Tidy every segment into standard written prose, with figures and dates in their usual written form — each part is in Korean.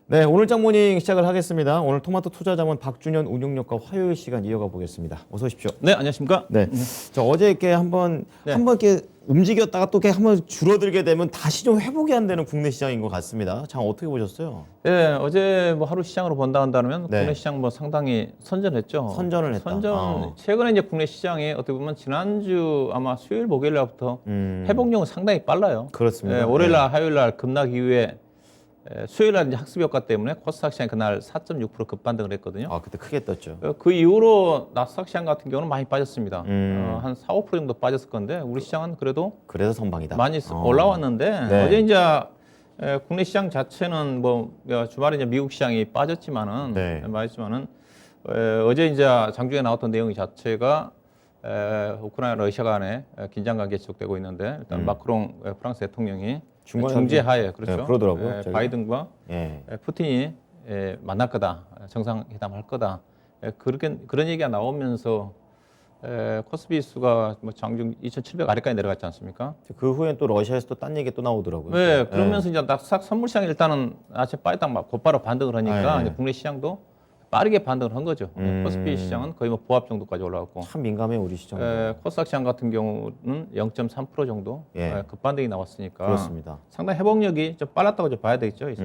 네, 오늘 장모닝 시작을 하겠습니다. 오늘 토마토 투자자문 박준현 운용력과 화요일 시간 이어가 보겠습니다. 어서 오십시오. 네, 안녕하십니까? 네, 저 어제 이렇게 한번 이렇게 움직였다가 또 이렇게 한번 줄어들게 되면 다시 좀 회복이 안 되는 국내 시장인 것 같습니다. 장 어떻게 보셨어요? 네, 어제 뭐 하루 시장으로 본다 한다면 네. 국내 시장 뭐 상당히 선전했죠. 선전을 했다. 최근에 이제 국내 시장이 어떻게 보면 지난주 아마 수요일 목요일 날부터 회복력은 상당히 빨라요. 그렇습니다. 네, 월요일 날 화요일 날 급락 이후에 수요일 날 이제 학습 효과 때문에 코스닥 시장이 그날 4.6% 급반등을 했거든요. 아, 그때 크게 떴죠. 그 이후로 나스닥 시장 같은 경우는 많이 빠졌습니다. 한 4, 5% 정도 빠졌을 건데 우리 시장은 그래도 그래서 선방이다. 많이 올라왔는데 네. 어제 이제 국내 시장 자체는 뭐 주말에 이제 미국 시장이 빠졌지만은 네. 어제 이제 장중에 나왔던 내용 자체가 우크라이나 러시아 간에 긴장 관계 지속되고 있는데 일단 마크롱 프랑스 대통령이 중재하에 그렇죠. 네, 그러더라고요. 바이든과 푸틴이 만날 거다, 정상회담 할 거다. 그런 얘기가 나오면서 코스피 지수가 뭐 장중 2,700 아래까지 내려갔지 않습니까? 그 후엔 또 러시아에서 또 딴 얘기 또 나오더라고요. 네, 그러면서 이제 나스닥 선물 시장이 일단은 아침에 빠졌다가 막 곧바로 반등을 하니까 이제 국내 시장도 빠르게 반등을 한 거죠. 코스피 시장은 거의 뭐 보합 정도까지 올라갔고. 참 민감해 우리 시장. 코스닥 시장 같은 경우는 0.3% 정도 급반등이 나왔으니까 그렇습니다. 상당히 회복력이 좀 빨랐다고 좀 봐야 되겠죠. 이제.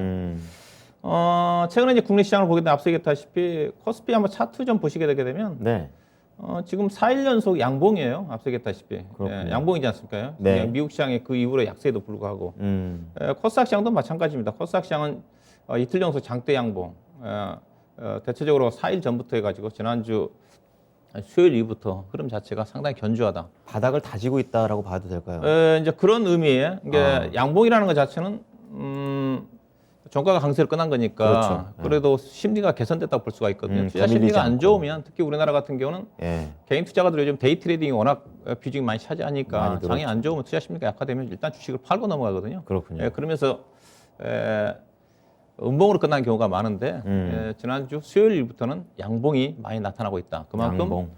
최근에 이제 국내 시장을 보게 되면 앞서 얘기했다시피 코스피 한번 차트 좀 보시게 되게 되면 지금 4일 연속 양봉이에요. 앞서 얘기했다시피 양봉이지 않습니까? 네. 미국 시장의 그 이후로 약세에도 불구하고 코스닥 시장도 마찬가지입니다. 코스닥 시장은 이틀 연속 장대 양봉. 대체적으로 4일 전부터 해가지고 지난주 수요일 이후부터 흐름 자체가 상당히 견조하다. 바닥을 다지고 있다라고 봐도 될까요? 이제 그런 의미에 양봉이라는 것 자체는 종가가 강세를 끝난 거니까 그렇죠. 그래도 심리가 개선됐다고 볼 수가 있거든요. 투자 심리가 안 좋으면 특히 우리나라 같은 경우는 개인 투자가들 요즘 데이 트레이딩이 워낙 비중이 많이 차지하니까 장이 안 좋으면 투자 심리가 약화되면 일단 주식을 팔고 넘어가거든요. 그렇군요. 그러면서 음봉으로 끝난 경우가 많은데 지난주 수요일부터는 양봉이 많이 나타나고 있다. 그만큼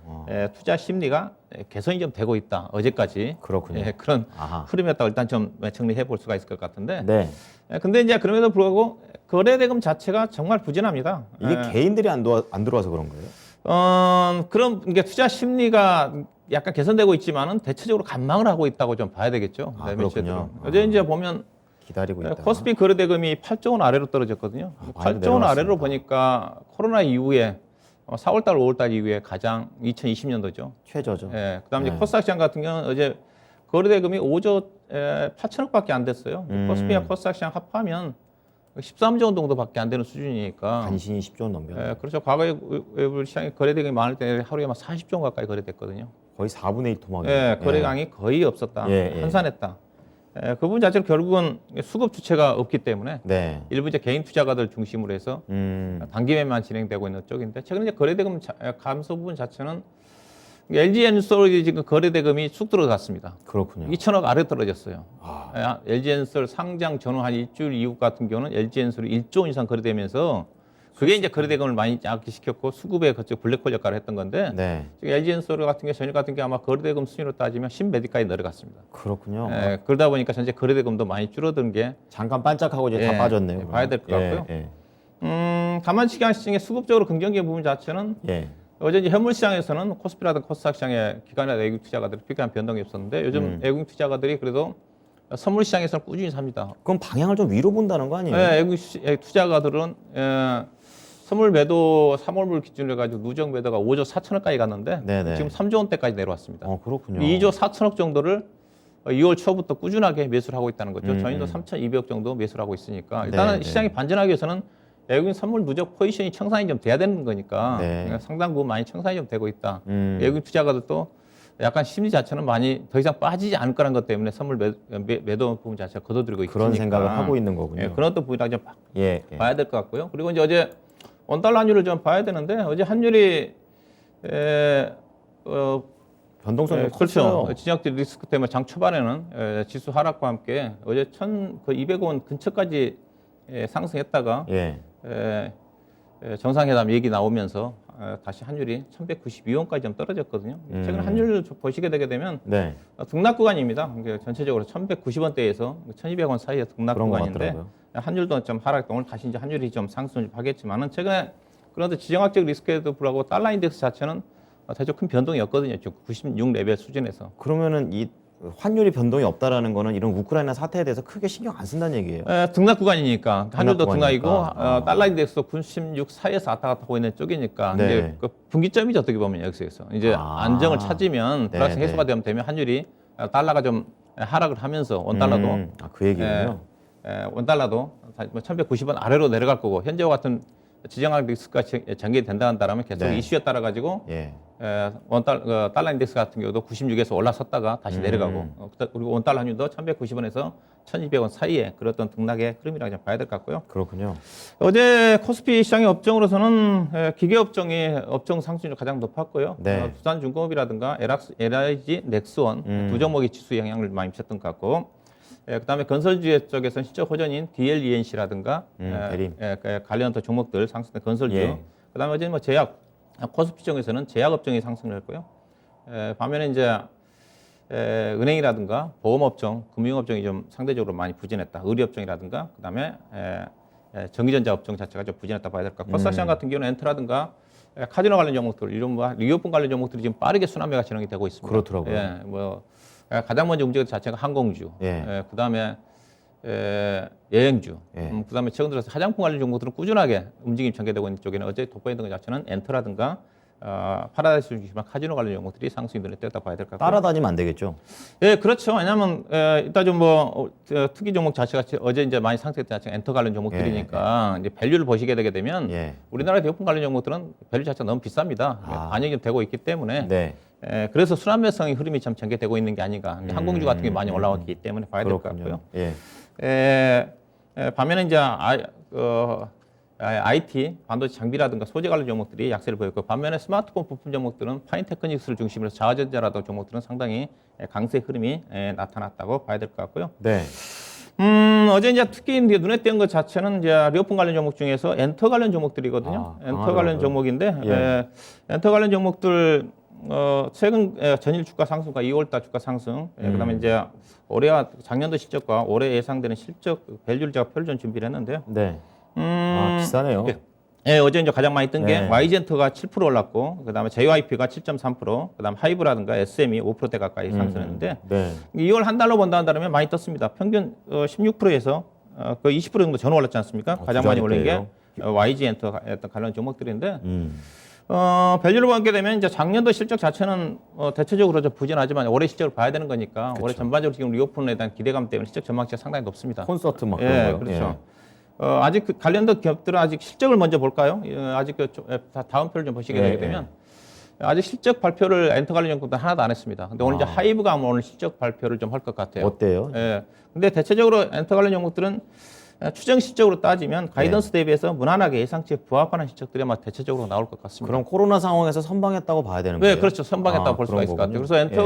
투자 심리가 개선이 좀 되고 있다. 어제까지 그렇군요. 그런 흐름이었다고 일단 좀 정리해 볼 수가 있을 것 같은데. 네. 근데 이제 그럼에도 불구하고 거래대금 자체가 정말 부진합니다. 이게 개인들이 안 들어와서 그런 거예요? 그럼 이게 투자 심리가 약간 개선되고 있지만은 대체적으로 관망을 하고 있다고 좀 봐야 되겠죠. 그렇군요. 어제 이제 보면 기다리고 있다. 코스피 거래대금이 8조 원 아래로 떨어졌거든요. 8조 원 아래로 보니까 코로나 이후에 4월달, 5월달 이후에 가장 2020년도죠. 최저죠. 그다음에 이제 코스닥 시장 같은 경우는 어제 거래대금이 5조 8천억밖에 안 됐어요. 코스피와 코스닥 시장 합하면 13조 원 정도밖에 안 되는 수준이니까. 간신히 10조 원 넘겼네. 그렇죠. 과거에 외부 시장에 거래대금이 많을 때 하루에 막 40조 원 가까이 거래됐거든요. 거의 4분의 1 토막이. 거래량이 거의 없었다. 한산했다. 그 부분 자체로 결국은 수급 주체가 없기 때문에 일부 이제 개인 투자가들 중심으로 해서 단기매만 진행되고 있는 쪽인데 최근에 이제 거래대금 감소 부분 자체는 LG엔솔이 지금 거래대금이 쑥 들어갔습니다. 그렇군요. 2천억 아래 떨어졌어요. LG엔솔 상장 전후 한 일주일 이후 같은 경우는 LG엔솔이 1조 원 이상 거래되면서 그게 이제 거래대금을 많이 악화시켰고 수급에 거쳐 블랙홀 역할을 했던 건데 지금 LG엔솔 같은 게 전일 같은 게 아마 거래대금 순위로 따지면 10매디까지 내려갔습니다. 그렇군요. 그러다 보니까 전체 거래대금도 많이 줄어든 게 잠깐 반짝하고 이제 다 빠졌네요. 봐야 될 것 같고요. 다만 시장의 수급적으로 긍정적인 부분 자체는 어제 이제 현물 시장에서는 코스피라든 코스닥 시장의 기관이나 외국 투자가들이 필요한 변동이 없었는데 요즘 외국 투자가들이 그래도 선물 시장에서는 꾸준히 삽니다. 그럼 방향을 좀 위로 본다는 거 아니에요? 외국 투자가들은 선물 매도 3월물 기준으로 해가지고 누적 매도가 5조 4천억까지 갔는데 지금 3조 원대까지 내려왔습니다. 그렇군요. 2조 4천억 정도를 2월 초부터 꾸준하게 매수를 하고 있다는 거죠. 저희도 3,200억 정도 매수를 하고 있으니까 일단은 시장이 반전하기 위해서는 외국인 선물 누적 포지션이 청산이 좀 돼야 되는 거니까 상당 부분 많이 청산이 좀 되고 있다. 외국인 투자가들도 약간 심리 자체는 많이 더 이상 빠지지 않을 거라는 것 때문에 선물 매도 부분 자체가 걷어들이고 있으니까 그런 생각을 하고 있는 거군요. 그런 또 부분이랑 좀 봐야 될 것 같고요. 그리고 이제 어제 원달러 환율을 좀 봐야 되는데 어제 환율이 변동성이 그렇죠. 진영적 리스크 때문에 장 초반에는 지수 하락과 함께 어제 200원 근처까지 상승했다가 정상회담 얘기 나오면서 다시 환율이 1,192원까지 좀 떨어졌거든요. 최근 환율 보시게 되게 되면 네. 등락 구간입니다. 전체적으로 1,190원대에서 1,200원 사이에 등락 그런 것 구간인데 같더라고요. 환율도 좀 하락, 오늘 다시 이제 환율이 좀 상승 좀 하겠지만은 최근에 그런데 지정학적 리스크에도 불구하고 달러 인덱스 자체는 대체로 큰 변동이 없거든요. 지금 96 레벨 수준에서. 그러면은 이 환율이 변동이 없다라는 거는 이런 우크라이나 사태에 대해서 크게 신경 안 쓴다는 얘기예요. 등락 구간이니까 환율도 등락이고 구간이니까. 달러 인덱스도 96 사이에서 왔다 갔다 하고 있는 쪽이니까 네. 이제 그 분기점이죠. 어떻게 보면 여기서 이제 안정을 찾으면 네, 불확실 해소가 네. 되면 환율이 달러가 좀 하락을 하면서 원달러도 그 얘기군요. 원달러도 1,190원 아래로 내려갈 거고 현재와 같은 지정학 리스크가 전개된다 한다면 계속 네. 이슈에 따라 가지고 예. 달러 인덱스 같은 경우도 96에서 올라섰다가 다시 내려가고 그리고 원달러 환율도 1,190원에서 1,200원 사이에 그런 등락의 흐름이라고 좀 봐야 될 것 같고요. 그렇군요. 어제 코스피 시장의 업종으로서는 기계 업종이 업종 상승률이 가장 높았고요. 네. 두산중공업이라든가 LIG, 넥스원 두 종목이 지수 영향을 많이 미쳤던 것 같고 그다음에 건설주 쪽에서는 실적 호전인 DLENC라든가 대림. 관련 종목들 상승된 건설주. 예. 그다음에 어제 뭐 제약 코스피 쪽에서는 제약 업종이 상승을 했고요. 반면에 이제 은행이라든가 보험업종, 금융업종이 좀 상대적으로 많이 부진했다. 의료업종이라든가 그다음에 전기전자 업종 자체가 좀 부진했다 봐야 될 것 같고 코스닥시장 같은 경우는 엔터라든가 카지노 관련 종목들, 이런 뭐 리오폰 관련 종목들이 지금 빠르게 순환매가 진행이 되고 있습니다. 그렇더라고요. 예, 뭐 가장 먼저 움직였던 자체가 항공주, 예. 그다음에 여행주, 예. 그다음에 최근 들어서 화장품 관련 종목들은 꾸준하게 움직임이 전개되고 있는 쪽에는 어제 돋보였던 것 자체는 엔터라든가 파라다이스 중심한 카지노 관련 종목들이 상승이 늘었다 봐야 될 것 같고요. 따라다니면 안 되겠죠. 예, 그렇죠. 왜냐하면 이따 좀 뭐 특이 종목 자체가 어제 이제 많이 상승했던 자체가 엔터 관련 종목들이니까 이제 밸류를 보시게 되게 되면 예. 우리나라 대부분 관련 종목들은 밸류 자체가 너무 비쌉니다. 반영이 좀 되고 있기 때문에 네. 그래서 순환매성의 흐름이 참 전개되고 있는 게 아닌가. 항공주 같은 게 많이 올라왔기 때문에 봐야 될 것 같고요. 예. 반면에 이제 IT, 반도체 장비라든가 소재 관련 종목들이 약세를 보였고 반면에 스마트폰 부품 종목들은 파인테크닉스를 중심으로 해서 자화전자라든가 종목들은 상당히 강세 흐름이 나타났다고 봐야 될 것 같고요. 네. 어제 이제 특히 이제 눈에 띄는 것 자체는 이제 리오폰 관련 종목 중에서 엔터 관련 종목들이거든요. 엔터 관련 종목인데 엔터 관련 종목들 최근 전일 주가 상승과 2월달 주가 상승, 그다음에 이제 올해와 작년도 실적과 올해 예상되는 실적 밸류를 제가 표를 좀 준비를 했는데요. 네. 비싸네요. 예, 어제 이제 가장 많이 뜬 게 네. Y젠터가 7% 올랐고, 그다음에 JYP가 7.3%, 그다음 하이브라든가 SM이 5%대 가까이 상승했는데, 네. 2월 한 달로 본다면 많이 떴습니다. 평균 16%에서 거의 20% 정도 전후 올랐지 않습니까? 가장 많이 올린 게 YG엔터 관련 종목들인데, 밸류를 보게 되면 이제 작년도 실적 자체는 대체적으로 좀 부진하지만 올해 실적을 봐야 되는 거니까 올해 전반적으로 지금 리오픈에 대한 기대감 때문에 실적 전망치가 상당히 높습니다. 콘서트 막 예, 그런 거요. 그렇죠. 아직 관련된 기업들은 아직 실적을 먼저 볼까요? 아직 다음 표를 좀 보시게 되게 되면 아직 실적 발표를 엔터 관련 종목들 하나도 안 했습니다. 근데 오늘 이제 하이브가 오늘 실적 발표를 좀 할 것 같아요. 어때요? 예. 근데 대체적으로 엔터 관련 종목들은 추정 실적으로 따지면 가이던스 대비해서 무난하게 예상치에 부합하는 실적들이 아마 대체적으로 나올 것 같습니다. 그럼 코로나 상황에서 선방했다고 봐야 되는 거예요? 네, 그렇죠. 선방했다고 볼 수가 그런 있을 것 같아요. 거군요. 그래서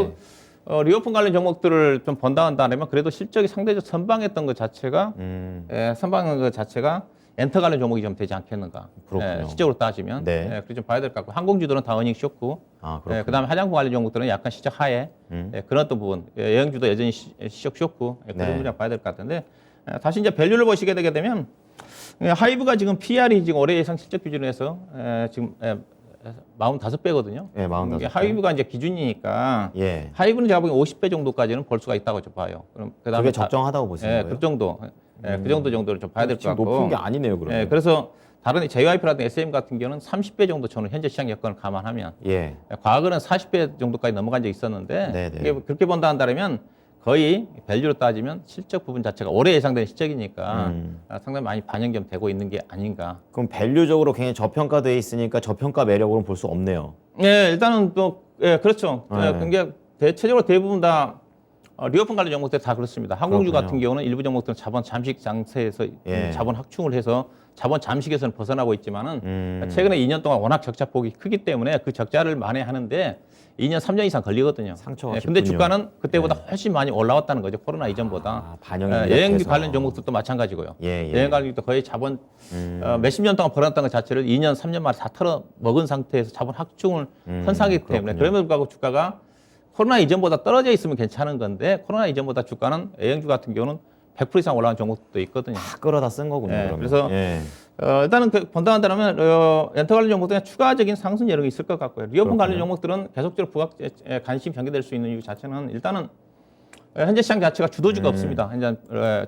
엔터 리오픈 관련 종목들을 좀 본다 한다면 그래도 실적이 상대적 선방했던 것 자체가 선방한 것 자체가 엔터 관련 종목이 좀 되지 않겠는가. 그렇군요. 실적으로 따지면. 네. 그렇게 좀 봐야 될 것 같고 항공주들은 다 어닝 쇼크. 그렇군요. 그다음에 화장품 관련 종목들은 약간 실적 하에 그런 어떤 부분. 여행주도 여전히 실적 쇼크. 그런 부분 좀 봐야 될 것 같은데 다시 이제 밸류를 보시게 되게 되면 하이브가 지금 PR이 지금 올해 예상 실적 기준에서 지금 45배거든요. 예, 45배. 하이브가 이제 기준이니까 예. 하이브는 제가 보기엔 50배 정도까지는 볼 수가 있다고 좀 봐요. 그럼 그게 적정하다고 보시는 거예요? 그 정도. 그 정도 정도를 좀 봐야 될 것 지금 같고. 높은 게 아니네요, 그러면. 예, 그래서 다른 JYP라든가 SM 같은 경우는 30배 정도 저는 현재 시장 여건을 감안하면 과거는 40배 정도까지 넘어간 적이 있었는데 네네. 이게 그렇게 본다 한다면 거의 밸류로 따지면 실적 부분 자체가 올해 예상되는 실적이니까 상당히 많이 반영이 좀 되고 있는 게 아닌가. 그럼 밸류적으로 굉장히 저평가되어 있으니까 저평가 매력으로는 볼 수 없네요. 예, 일단은 또, 예, 그렇죠. 네. 그게 대체적으로 대부분 다 리오펀 관련 종목들 다 그렇습니다. 항공주 그렇군요. 같은 경우는 일부 종목들은 자본 잠식 장세에서 예. 자본 확충을 해서 자본 잠식에서는 벗어나고 있지만은 최근에 2년 동안 워낙 적자 폭이 크기 때문에 그 적자를 만회하는데 2년, 3년 이상 걸리거든요. 상처가 근데 깊군요. 주가는 그때보다 훨씬 많이 올라왔다는 거죠. 코로나 이전보다. 반영이 여행비 돼서. 관련 종목들도 마찬가지고요. 예, 예. 여행 관련도 거의 자본 몇십 년 동안 벌어놨던 것 자체를 2년, 3년 만에 다 털어 먹은 상태에서 자본 확충을 현상이기 때문에 그렇군요. 그럼에도 불구하고 주가가 코로나 이전보다 떨어져 있으면 괜찮은 건데 코로나 이전보다 주가는 여행주 같은 경우는 100% 이상 올라간 종목도 있거든요. 다 끌어다 쓴 거군요. 예, 그러면. 그래서 예. 일단은 본다한다면 렌터 관련 종목들은 추가적인 상승 여력이 있을 것 같고요. 리오펀 관련 종목들은 계속적으로 부각 관심 전개될 수 있는 이유 자체는 일단은 현재 시장 자체가 주도주가 없습니다. 현재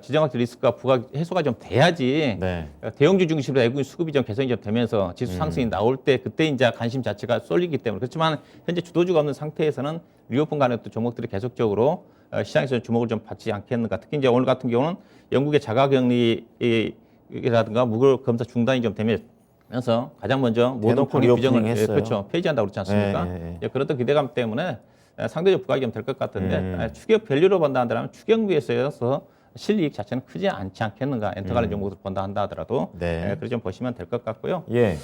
지정학적 리스크가 부각 해소가 좀 돼야지 네. 대형주 중심으로 외국인 수급이 좀 개선이 좀 되면서 지수 상승이 나올 때 그때 이제 관심 자체가 쏠리기 때문에 그렇지만 현재 주도주가 없는 상태에서는 리오펀 관련 또 종목들이 계속적으로 시장에서 주목을 좀 받지 않겠는가. 특히 이제 오늘 같은 경우는 영국의 자가격리라든가 무료 검사 중단이 좀 되면서 가장 먼저 모든 대놓고 방역 규정을 리오프닝 했어요. 그렇죠 폐지한다고 그렇지 않습니까? 예, 예. 예, 그런 또 기대감 때문에 상대적 부각이 좀 될 것 같은데 추격 밸류로 본다 한다면 추격비에서 실이익 자체는 크지 않지 않겠는가. 엔터 관련 종목들 본다 한다 하더라도 네. 그렇게 좀 보시면 될 것 같고요. 예.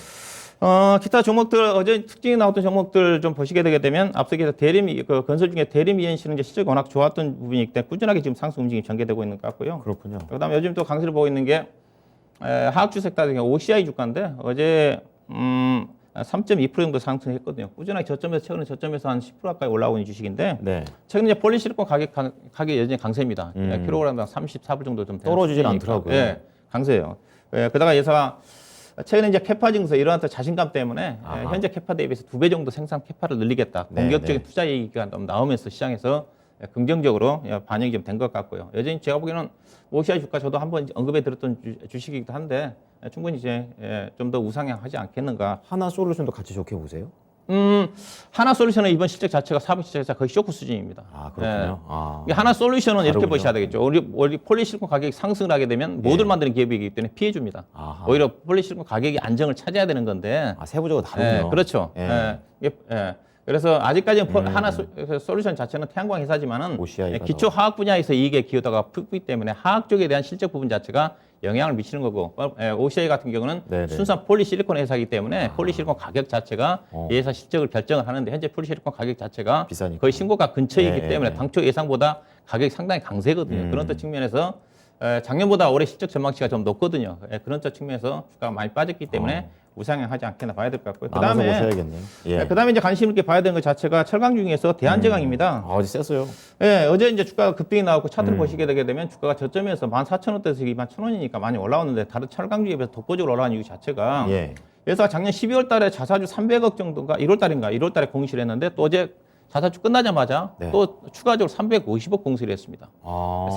기타 종목들 어제 특징이 나왔던 종목들 좀 보시게 되게 되면 앞서 그 건설 중에 대림 ENC는 이제 실적이 워낙 좋았던 부분이기 때문에 꾸준하게 지금 상승 움직임이 전개되고 있는 것 같고요. 그렇군요. 그다음에 요즘 또 강세를 보고 있는 게 화학주 섹터 중에 OCI 주가인데 어제 3.2% 정도 상승했거든요. 꾸준하게 최근에 저점에서 한 10% 가까이 올라오고 있는 주식인데 네. 최근에 이제 폴리실리콘 가격이 여전히 강세입니다. 킬로그램당 34불 정도 좀 떨어지질 수준이니까. 않더라고요. 예, 강세예요. 게다가 예사가 최근에 이제 캐파 증서 이러한 또 자신감 때문에 현재 캐파 대비해서 2배 정도 생산 캐파를 늘리겠다. 네, 공격적인 네. 투자 얘기가 좀 나오면서 시장에서 긍정적으로 반영이 좀 된 것 같고요. 여전히 제가 보기에는 OCI 주가 저도 한번 언급해 드렸던 주식이기도 한데 충분히 이제 좀 더 우상향하지 않겠는가. 하나 솔루션도 같이 좋게 보세요. 하나 솔루션은 이번 실적 자체가 사분 실적 자체가 거의 쇼크 수준입니다. 아, 그렇군요. 이게 하나 솔루션은 이렇게 다르군요. 보셔야 되겠죠. 우리 폴리실리콘 가격이 상승을 하게 되면 모듈 만드는 기업이기 때문에 피해 줍니다. 아하. 오히려 폴리실리콘 가격이 안정을 찾아야 되는 건데. 세부적으로 다르군요. 그렇죠. 예. 그래서 아직까지는 하나 솔루션 자체는 태양광 회사지만은 OCI 가 기초 화학 분야에서 이익의 기여도가 크기 때문에 화학 쪽에 대한 실적 부분 자체가 영향을 미치는 거고 OCI 같은 경우는 네네. 순수한 폴리실리콘 회사이기 때문에 폴리실리콘 가격 자체가 이 회사 실적을 결정을 하는데 현재 폴리실리콘 가격 자체가 비싸니까. 거의 신고가 근처이기 네, 때문에 네. 당초 예상보다 가격이 상당히 강세거든요. 그런 또 측면에서 작년보다 올해 실적 전망치가 좀 높거든요. 그런 또 측면에서 주가가 많이 빠졌기 때문에 우상향하지 않겠나 봐야 될 것 같고요. 나눠서 보셔야겠네요. 예. 그다음에 이제 관심 있게 봐야 되는 것 자체가 철강 중에서 대한제강입니다. 어제 셌어요. 예, 어제 이제 주가가 급등이 나왔고 차트를 보시게 되게 되면 주가가 저점에서 14,000원대에서 21,000원이니까 많이 올라왔는데 다른 철강주에 비해서 독보적으로 올라간 이유 자체가 예. 그래서 작년 12월 달에 자사주 300억 정도인가 1월 달에 공시를 했는데 또 어제 자사주 끝나자마자 네. 또 추가적으로 350억 공시를 했습니다.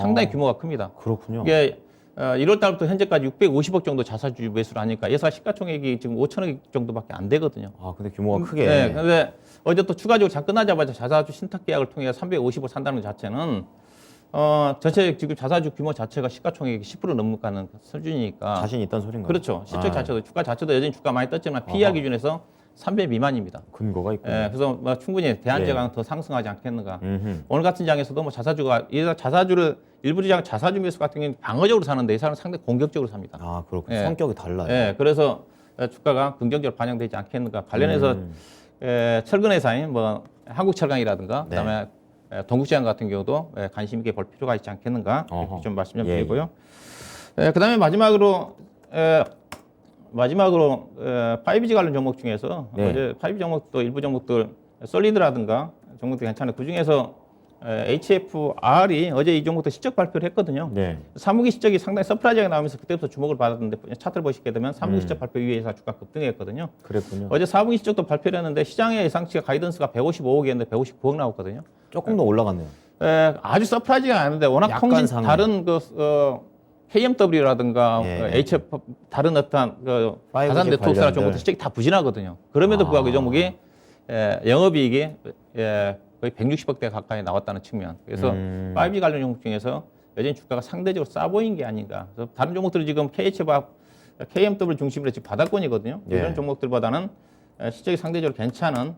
상당히 규모가 큽니다. 그렇군요. 이게 1월 달부터 현재까지 650억 정도 자사주 매수를 하니까 예사 시가총액이 지금 5천억 정도밖에 안 되거든요. 근데 규모가 크게. 네, 근데 어제 또 추가적으로 장 끝나자마자 자사주 신탁 계약을 통해 350억 산다는 것 자체는 전체 지금 자사주 규모 자체가 시가총액이 10% 넘는 수준이니까 자신 있다는 소린가요? 그렇죠. 실적 자체도 주가 자체도 여전히 주가 많이 떴지만 PER 기준에서 3배 미만입니다. 근거가 있군요. 그래서 충분히 대한제강은 더 상승하지 않겠는가. 오늘 같은 장에서도 뭐 자사주를 일부 장 자사주 매수 같은 경우는 방어적으로 사는데 이 사람은 상당히 공격적으로 삽니다. 그렇군요. 예. 성격이 달라요. 그래서 주가가 긍정적으로 반영되지 않겠는가. 관련해서 철근 회사인 뭐 한국철강이라든가 네. 그다음에 동국제약 같은 경우도 관심 있게 볼 필요가 있지 않겠는가. 이렇게 좀 말씀 좀 드리고요. 그다음에 마지막으로 5G 관련 종목 중에서 네. 어제 5G 종목도 일부 종목들 솔리드라든가 종목들 괜찮아요. 그 중에서 HFR이 어제 이 종목도 실적 발표를 했거든요. 네. 사무기 실적이 상당히 서프라이즈하게 나오면서 그때부터 주목을 받았는데 차트를 보시게 되면 사무기 실적 발표 이후에 회사 주가 급등했거든요. 그랬군요. 어제 사무기 실적도 발표를 했는데 시장의 예상치가 가이던스가 155억이었는데 159억 나왔거든요. 조금 더 올라갔네요. 아주 서프라이즈가 아닌데 워낙 약간 통신 상승. 다른 KMW라든가 예. HF 다른 어떤 5G 가산 네트워크사 관련들. 종목도 실적이 다 부진하거든요. 그럼에도 불구하고 이 종목이 영업이익이 거의 160억대 가까이 나왔다는 측면. 그래서 5G 관련 종목 중에서 여전히 주가가 상대적으로 싸 보인 게 아닌가. 그래서 다른 종목들은 지금 KMW 중심으로 지금 바닥권이거든요. 예. 이런 종목들보다는 실적이 상대적으로 괜찮은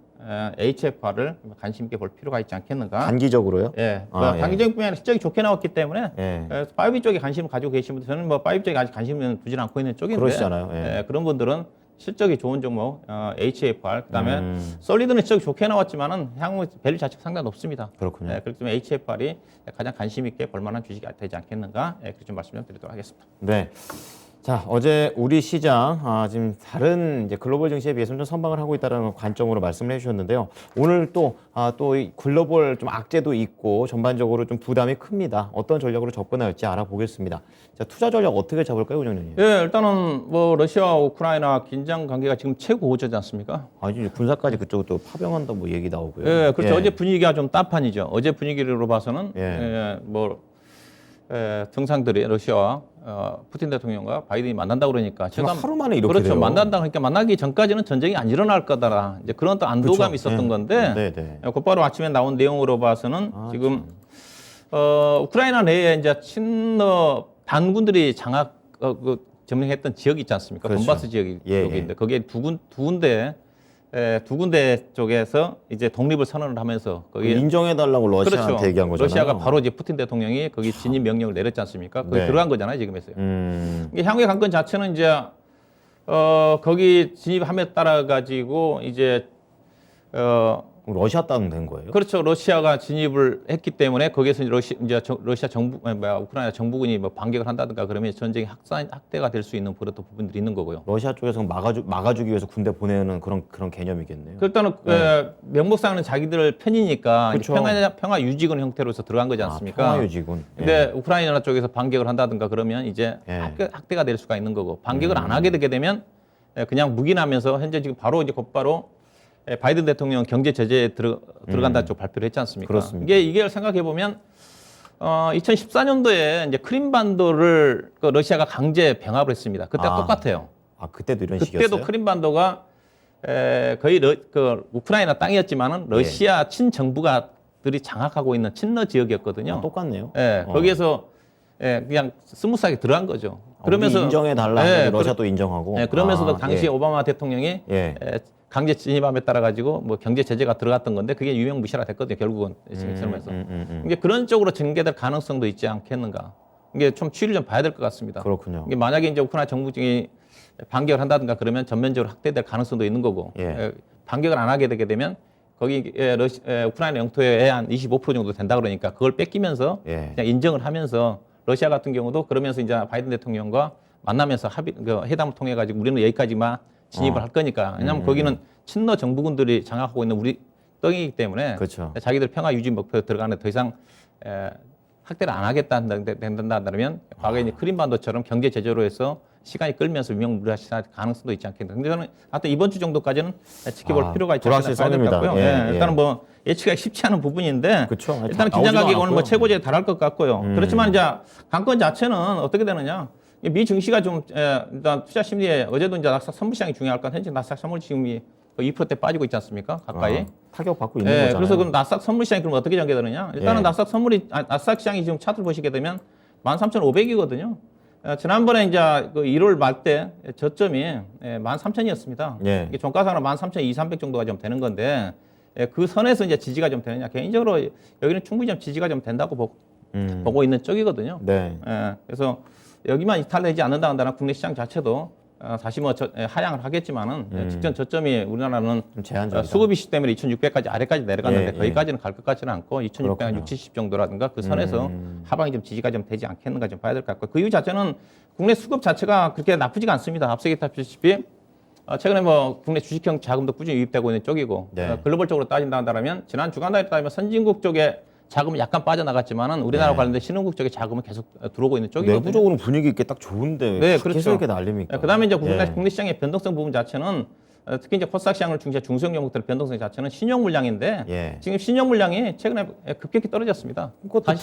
HFR을 관심 있게 볼 필요가 있지 않겠는가? 단기적으로요? 예, 아, 단기적인 아니라 실적이 좋게 나왔기 때문에 예. 5G 쪽에 관심을 가지고 계신 분들, 저는 뭐 5G 쪽에 아직 관심을 두지 않고 있는 쪽인데, 그러시잖아요. 예. 그런 분들은 실적이 좋은 종목 HFR, 그다음에 솔리드는 실적이 좋게 나왔지만은 향후 밸류 자체가 상당히 높습니다. 그렇군요. 그렇기 때문에 HFR이 가장 관심 있게 볼 만한 주식이 되지 않겠는가? 그렇게 좀 말씀 좀 드리도록 하겠습니다. 네. 자, 어제 우리 시장 지금 다른 이제 글로벌 증시에 비해서는 좀 선방을 하고 있다는 관점으로 말씀을 해주셨는데요. 오늘 또 이 글로벌 좀 악재도 있고 전반적으로 좀 부담이 큽니다. 어떤 전략으로 접근할지 알아보겠습니다. 자, 투자 전략 어떻게 잡을까요, 우정님? 예, 일단은 뭐 러시아와 우크라이나 긴장 관계가 지금 최고조지 않습니까? 아니 군사까지 그쪽으로 또 파병한다 뭐 얘기 나오고요. 예, 그렇죠. 어제 분위기가 좀 따판이죠. 어제 분위기로 봐서는 예. 정상들이 러시아와 푸틴 대통령과 바이든이 만난다고 그러니까 제가 하루 만에 이렇게 그렇죠. 돼요. 만난다 그러니까 만나기 전까지는 전쟁이 안 일어날 거다. 이제 그런 또 안도감이 그렇죠. 있었던 예. 건데 네. 곧바로 아침에 나온 내용으로 봐서는 지금 우크라이나 내에 이제 친러 반군들이 점령했던 지역이 있지 않습니까? 그렇죠. 돈바스 지역인데 예. 거기에 두 군데 쪽에서 이제 독립을 선언을 하면서 거기에 인정해달라고 러시아한테 그렇죠. 얘기한 거잖아요. 러시아가 바로 이제 푸틴 대통령이 거기 진입 명령을 내렸지 않습니까? 거기 네. 들어간 거잖아요, 지금에서요. 이게 향후의 관건 자체는 이제 거기 진입함에 따라 가지고 이제 그럼 러시아 땅 된 거예요? 그렇죠. 러시아가 진입을 했기 때문에 거기에서 러시아 정부, 우크라이나 정부군이 뭐 반격을 한다든가 그러면 전쟁이 확대가 될 수 있는 그런 부분들이 있는 거고요. 러시아 쪽에서 막아주기 위해서 군대 보내는 그런 개념이겠네요. 일단은 명목상은 자기들 편이니까 그렇죠. 평화 유지군 형태로서 들어간 거지 않습니까? 평화 유지군. 근데 우크라이나 쪽에서 반격을 한다든가 그러면 이제 예. 확대가 될 수가 있는 거고 반격을 안 하게 되게 되면 그냥 묵인하면서 현재 지금 바로 이제 곧바로 바이든 대통령 경제 제재에 들어간다는 쪽 발표를 했지 않습니까? 그렇습니다. 이게 생각해 보면 2014년도에 이제 크림반도를 러시아가 강제 병합을 했습니다. 그때 똑같아요. 그때도 이런 그때도 식이었어요? 크림반도가 거의 우크라이나 땅이었지만은 러시아 친정부가들이 장악하고 있는 친러 지역이었거든요. 똑같네요. 거기에서 그냥 스무스하게 들어간 거죠. 그러면서 인정해달라. 러시아도 인정하고. 그러면서도 당시 오바마 대통령이 강제 진입함에 따라 가지고 뭐 경제 제재가 들어갔던 건데 그게 유명무실화 됐거든요. 결국은 그러면서 이게 그런 쪽으로 전개될 가능성도 있지 않겠는가? 이게 좀 추이를 좀 봐야 될 것 같습니다. 그렇군요. 이게 만약에 이제 우크라이나 정부중이 반격을 한다든가 그러면 전면적으로 확대될 가능성도 있는 거고 반격을 안 하게 되게 되면 거기 우크라이나 영토에 한 25% 정도 된다 그러니까 그걸 뺏기면서 그냥 인정을 하면서 러시아 같은 경우도 그러면서 이제 바이든 대통령과 만나면서 회담을 통해 가지고 우리는 여기까지만 진입을 할 거니까. 왜냐하면 거기는 친러 정부군들이 장악하고 있는 우리 땅이기 때문에 그렇죠. 자기들 평화 유지 목표에 들어가는데 더 이상 확대를 안 하겠다 한다면 과거에 이제 크림반도처럼 경제 제재로 해서 시간이 끌면서 유명무실화할 가능성도 있지 않겠나. 근데 저는 하여튼 이번 주 정도까지는 지켜볼 필요가 있지 않나 봐야 될 것 같고요. 일단은 뭐 예측이 쉽지 않은 부분인데 그쵸. 일단은 긴장 가격이 오늘 뭐 최고치에 달할 것 같고요. 그렇지만 이제 관건 자체는 어떻게 되느냐. 미 증시가 좀 일단 투자 심리에 어제도 이제 낙석 선물 시장이 중요할 건 현재 낙석 선물 지금이 2%대 빠지고 있지 않습니까? 가까이. 타격 받고 있는 거잖아요. 그래서 그럼 나스닥 선물 시장이 그럼 어떻게 전개되느냐? 일단은 나스닥 시장이 지금 차트를 보시게 되면 13,500이거든요. 지난번에 이제 그 1월 말 때 저점이 13,000이었습니다. 이게 종가상으로 13,200 정도가 좀 되는 건데 그 선에서 이제 지지가 좀 되느냐? 개인적으로 여기는 충분히 좀 지지가 좀 된다고 보고 있는 쪽이거든요. 그래서 여기만 이탈되지 않는다 한다면 국내 시장 자체도 다시 뭐 하향을 하겠지만은 직전 저점이 우리나라는 수급 이슈 때문에 2,600까지 아래까지 내려갔는데 거기까지는 갈 것 같지는 않고 2,600한 60, 70 정도라든가 그 선에서 하방이 좀 지지가 좀 되지 않겠는가 좀 봐야 될 것 같고 그 이유 자체는 국내 수급 자체가 그렇게 나쁘지가 않습니다. 앞서 얘기했다시피 최근에 뭐 국내 주식형 자금도 꾸준히 유입되고 있는 쪽이고 글로벌적으로 따진다 한다면 지난 주간 단위로 따지면 선진국 쪽에 자금이 약간 빠져나갔지만은 우리나라 관련된 신흥국 쪽에 자금은 계속 들어오고 있는 쪽이거든요. 내부적으로 분위기 있게 딱 좋은데 그렇죠. 계속 이렇게 날립니까? 그다음에 이제 국내 시장의 변동성 부분 자체는 특히 이제 코스닥 시장을 중시한 중소형 종목들의 변동성 자체는 신용 물량인데 지금 신용 물량이 최근에 급격히 떨어졌습니다. 그것도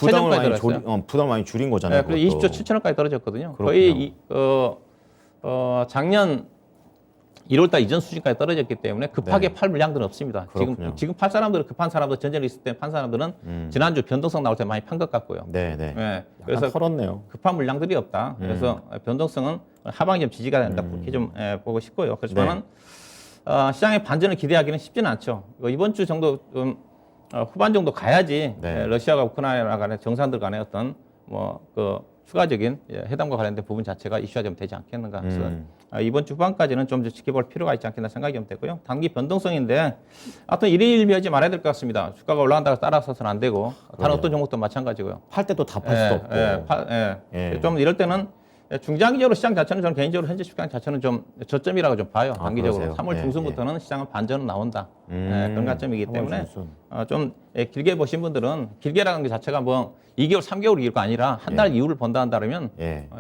부담을 많이 줄인 거잖아요. 그래서 20조 7천억까지 떨어졌거든요. 거의 작년 1월달 이전 수준까지 떨어졌기 때문에 급하게 팔 물량들은 없습니다. 지금 팔 사람들은 급한 사람들 전쟁이 있을 때 판 사람들은 지난주 변동성 나올 때 많이 판 것 같고요. 그래서 털었네요. 급한 물량들이 없다. 그래서 변동성은 하방이 좀 지지가 된다. 그렇게 좀 보고 싶고요. 그렇지만은 시장의 반전을 기대하기는 쉽지는 않죠. 이번 주 정도 좀 후반 정도 가야지 네. 러시아가 우크라이나 간의 정상들 간의 어떤 그 추가적인 회담과 관련된 부분 자체가 이슈화 좀 되지 않겠는가. 그래서 이번 주 후반까지는 좀 지켜볼 필요가 있지 않겠나 생각이 좀 되고요. 단기 변동성인데 하여튼 일희일비하지 말아야 될 것 같습니다. 주가가 올라간다고 따라서는 안 되고 다른 어떤 종목도 마찬가지고요. 팔 때 또 다 팔 수도 없고. 좀 이럴 때는 중장기적으로 시장 자체는 저는 개인적으로 현재 시장 자체는 좀 저점이라고 좀 봐요. 단기적으로. 그러세요? 3월 중순부터는 시장은 반전은 나온다. 그런 관점이기 3월 때문에 중순. 좀 길게 보신 분들은 길게라는 게 자체가 뭐 2개월, 3개월 이유가 아니라 한 달 이후를 본다 한다면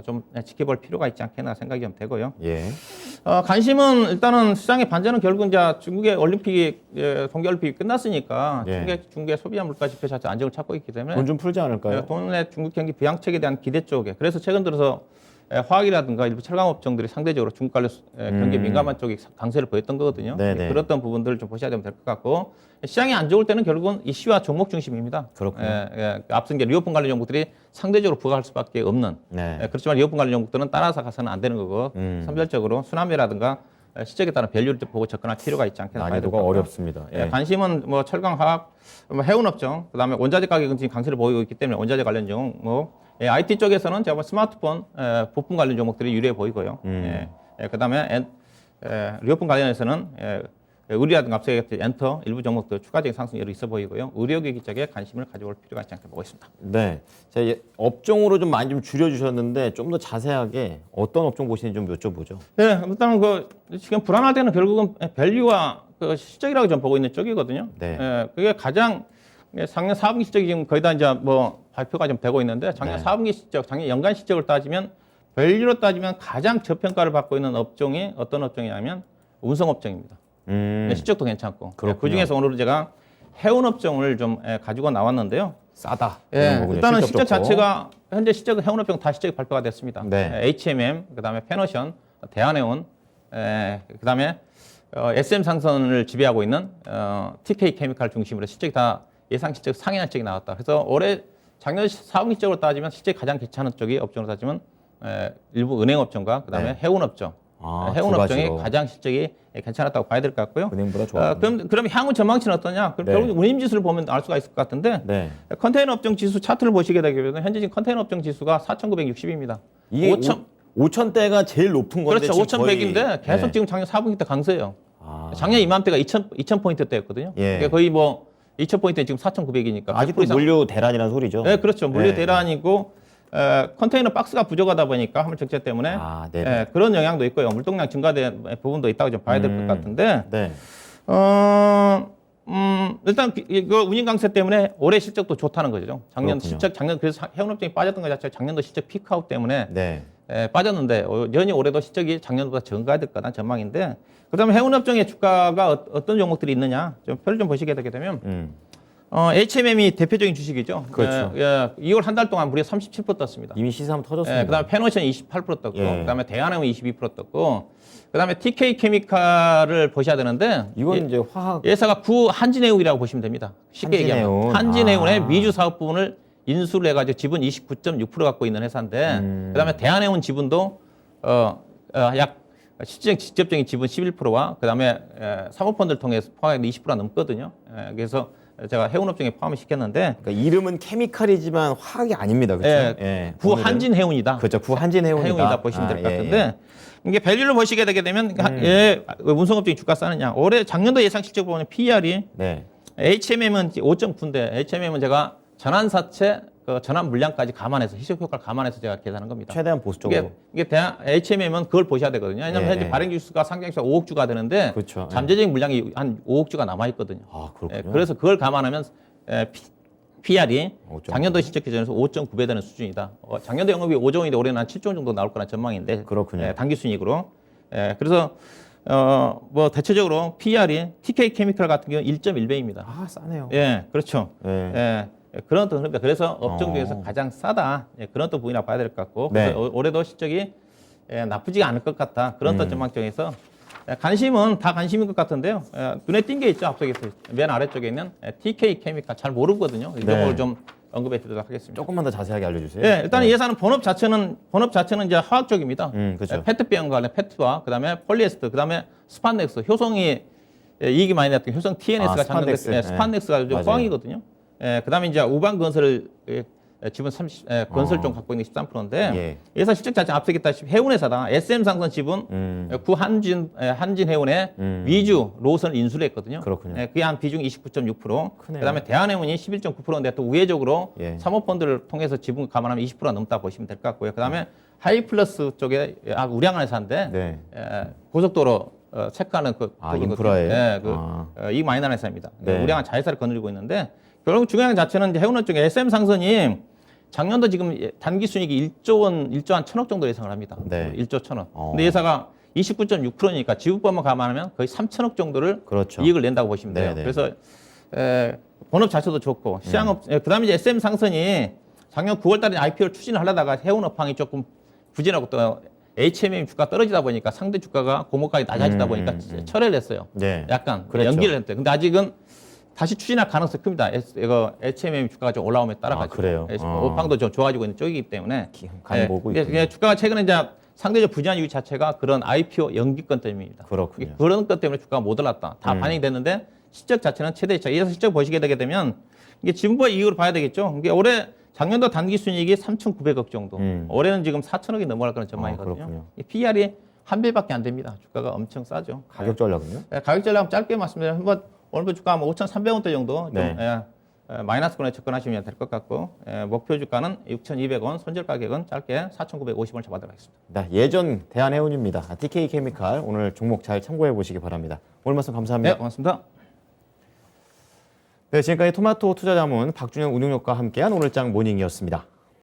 좀 지켜볼 필요가 있지 않겠나 생각이 좀 되고요. 관심은 일단은 시장의 반전은 결국 이제 중국의 올림픽이 동계올림픽이 끝났으니까 중국의 소비자 물가 지표 자체 안정을 찾고 있기 때문에 돈 좀 풀지 않을까요? 돈의 중국 경기 부양책에 대한 기대 쪽에 그래서 최근 들어서 화학이라든가 일부 철강 업종들이 상대적으로 중국 관련 경기 민감한 쪽이 강세를 보였던 거거든요. 그랬던 부분들을 좀 보셔야 되면 될 것 같고 시장이 안 좋을 때는 결국은 이슈와 종목 중심입니다. 그렇군요. 앞선 게 리오폰 관련 종목들이 상대적으로 부각할 수밖에 없는. 그렇지만 리오폰 관련 종목들은 따라서 가서는 안 되는 거고 선별적으로 순환매라든가 시적에 따른 밸류를 보고 접근할 필요가 있지 않겠나 봐야 될 것 난이도가 같고요. 어렵습니다. 관심은 뭐 철강, 화학, 뭐 해운 업종, 그다음에 원자재 가격은 지금 강세를 보이고 있기 때문에 원자재 관련 종목, IT 쪽에서는 제가 스마트폰 부품 관련 종목들이 유리해 보이고요. 그다음에 리오폰 관련해서는 의료라든가 앞서 얘기했던 엔터 일부 종목들 추가적인 상승률이 있어 보이고요. 의료기기 쪽에 관심을 가져볼 필요가 있지 않게 보고 있습니다. 네. 자, 업종으로 좀 많이 좀 줄여주셨는데 좀 더 자세하게 어떤 업종 보시는지 좀 여쭤보죠. 네, 일단은 지금 불안할 때는 결국은 밸류와 실적이라고 좀 보고 있는 쪽이거든요. 그게 가장 작년 4분기 실적이 지금 거의 다 이제 뭐 발표가 좀 되고 있는데 작년 4분기 실적, 작년 연간 실적을 따지면 밸류로 따지면 가장 저평가를 받고 있는 업종이 어떤 업종이냐면 운송업종입니다. 실적도 괜찮고. 그 중에서 오늘은 제가 해운 업종을 좀 가지고 나왔는데요. 싸다. 일단은 실적 자체가 현재 실적 해운 업종 다 실적이 발표가 됐습니다. HMM, 그다음에 페너션, 대한해운, 그다음에 SM 상선을 지배하고 있는 TK 케미칼 중심으로 실적이 다 예상 실적 상향 실적이 나왔다. 그래서 올해 작년 4분기 실적으로 따지면 실적이 가장 괜찮은 쪽이 업종으로 따지면 일부 은행 업종과 그다음에 해운 업종. 해운 업종이 가장 실적이 괜찮았다고 봐야 될 것 같고요. 은행보다 좋아. 그럼 향후 전망치는 어떠냐? 그럼 결국 운임 지수를 보면 알 수가 있을 것 같은데 컨테이너 업종 지수 차트를 보시게 되면 현재 지금 컨테이너 업종 지수가 4,960입니다. 이게 5,000대가 제일 높은 건데 그렇죠. 5,100인데 계속 지금 작년 4분기 때 강세예요. 작년 이맘때가 2,000포인트대였거든요. 그러니까 거의 뭐 2,000포인트는 지금 4,900이니까. 아직도 물류 대란이라는 소리죠. 네, 그렇죠. 물류 대란이고 컨테이너 박스가 부족하다 보니까 화물 적재 때문에 그런 영향도 있고요. 물동량 증가된 부분도 있다고 좀 봐야 될 것 같은데 일단 이거 운임 강세 때문에 올해 실적도 좋다는 거죠. 작년 실적 그래서 해운업종이 빠졌던 것 자체가 작년도 실적 피크아웃 때문에 빠졌는데 여전히 올해도 실적이 작년보다 증가해야 될 거란 전망인데 그다음에 해운업종의 주가가 어떤 종목들이 있느냐 좀 표를 좀 보시게 되게 되면 HMM이 대표적인 주식이죠. 그렇죠. 2월 한 달 동안 무려 37% 떴습니다. 이미 시세하면 터졌습니다. 그다음에 페노션 28% 떴고, 그다음에 대한해운 22% 떴고, 그다음에 TK 케미칼을 보셔야 되는데 이건 이제 화학 회사가 한진해운이라고 보시면 됩니다. 쉽게 얘기하면 한진해운의 미주 사업 부분을 인수를 해가지고 지분 29.6% 갖고 있는 회사인데, 그다음에 대한해운 지분도 약 직접적인 지분 11%와 그다음에 사모펀드를 통해서 포함해서 20%가 넘거든요. 그래서 제가 해운업종에 포함을 시켰는데 그러니까 이름은 케미칼이지만 화학이 아닙니다. 그렇죠? 구한진해운이다. 그렇죠. 구한진해운이다 보시면 될 것 같은데 이게 밸류를 보시게 되게 되면 운송업종이 주가 싸느냐. 올해 작년도 예상 실적 보면 PER이 HMM은 5.9인데 HMM은 제가 전환사채 전환 물량까지 감안해서 희석 효과를 감안해서 제가 계산한 겁니다. 최대한 보수적으로. 이게 HMM은 그걸 보셔야 되거든요. 왜냐하면 현재 발행 주수가 상장주가 5억 주가 되는데 잠재적인 물량이 한 5억 주가 남아 있거든요. 그래서 그걸 감안하면 PR이 작년도 실적 기준에서 5.9배 되는 수준이다. 작년도 영업이 5조 원인데 올해는 한 7조 원 정도 나올 거란 전망인데 단기 순이익으로. 그래서 뭐 대체적으로 PR이 TK 케미칼 같은 경우는 1.1배입니다. 싸네요. 그렇죠. 그런 어떤 흐름입니다. 그래서 업종 중에서 가장 싸다. 그런 어떤 부분이라고 봐야 될 것 같고 올해도 실적이 나쁘지가 않을 것 같다. 그런 어떤 전망점에서 관심은 다 관심인 것 같은데요. 눈에 띈 게 있죠. 앞쪽에 맨 아래쪽에 있는 TK 케미칼 잘 모르거든요. 이 종목을 좀 언급해 드리도록 하겠습니다. 조금만 더 자세하게 알려주세요. 네, 일단 이 회사는 본업 자체는 이제 화학 쪽입니다. 그렇죠. 페트병 관련 페트와 그다음에 폴리에스터, 그다음에 스판덱스, 효성이 이익이 많이 났던 효성 TNS가 스판덱스. 스판덱스가 요즘 호황이거든요. 그다음에 이제 우방건설을 지분 30 건설종 갖고 있는 게 13%인데 예. 이 회사 실적 자체 앞서 얘기했다시피 해운회사다. SM상선 지분 한진해운의 위주 로선을 인수를 했거든요. 그렇군요. 그게 한 비중 29.6%. 크네요. 그다음에 대한해운이 11.9%인데 또 우회적으로 예. 사모펀드를 통해서 지분 감안하면 20%가 넘다 보시면 될 것 같고요. 그다음에 하이플러스 쪽에 우량한 회사인데 네. 고속도로 체크하는 인프라에. 이익 많이 나는 회사입니다. 네. 우량한 자회사를 거느리고 있는데 결국 중요한 자체는 이제 해운원 쪽에 SM상선이 작년도 지금 단기 순이익이 1조 한 1,000억 정도 예상을 합니다. 네. 1조 1,000억. 근데 회사가 29.6%니까 지분법만 감안하면 거의 3,000억 정도를 그렇죠. 이익을 낸다고 보시면 돼요. 네네. 그래서 본업 자체도 좋고 시장업 그다음에 이제 SM상선이 작년 9월달에 IPO를 추진을 하려다가 해운업황이 조금 부진하고 또 HMM 주가 떨어지다 보니까 상대 주가가 고목까지 낮아지다 보니까 철회를 했어요. 네. 약간 그랬죠. 연기를 했대. 근데 아직은 다시 추진할 가능성이 큽니다. 이거 HMM 주가가 좀 올라오면 따라가지고. 그래요? 업황도 좀 좋아지고 있는 쪽이기 때문에. 간 보고 있군요. 그게 주가가 최근에 이제 상대적 부진한 이유 자체가 그런 IPO 연기권 때문입니다. 그렇군요. 그런 것 때문에 주가가 못 올랐다. 다 반영이 됐는데 실적 자체는 최대 이차. 이래서 실적 보시게 되게 되면 이게 지분부의 이익으로 봐야 되겠죠. 이게 올해 작년도 단기 순이익이 3,900억 정도. 올해는 지금 4,000억이 넘어갈 그런 전망이거든요. 그렇군요. PR이 한 배밖에 안 됩니다. 주가가 엄청 싸죠. 가격 전략은요? 가격 전략 짧게 말씀드리면 한번 오늘 주가 한 5,300원대 정도 좀 네. 마이너스권에 접근하시면 될 것 같고 목표 주가는 6,200원, 손절 가격은 짧게 4,950원을 잡아도록 하겠습니다. 네, 예전 대한해운입니다. TK케미칼 오늘 종목 잘 참고해 보시기 바랍니다. 오늘 말씀 감사합니다. 네, 고맙습니다. 네, 지금까지 토마토 투자자문 박준영 운용역과 함께한 오늘장 모닝이었습니다.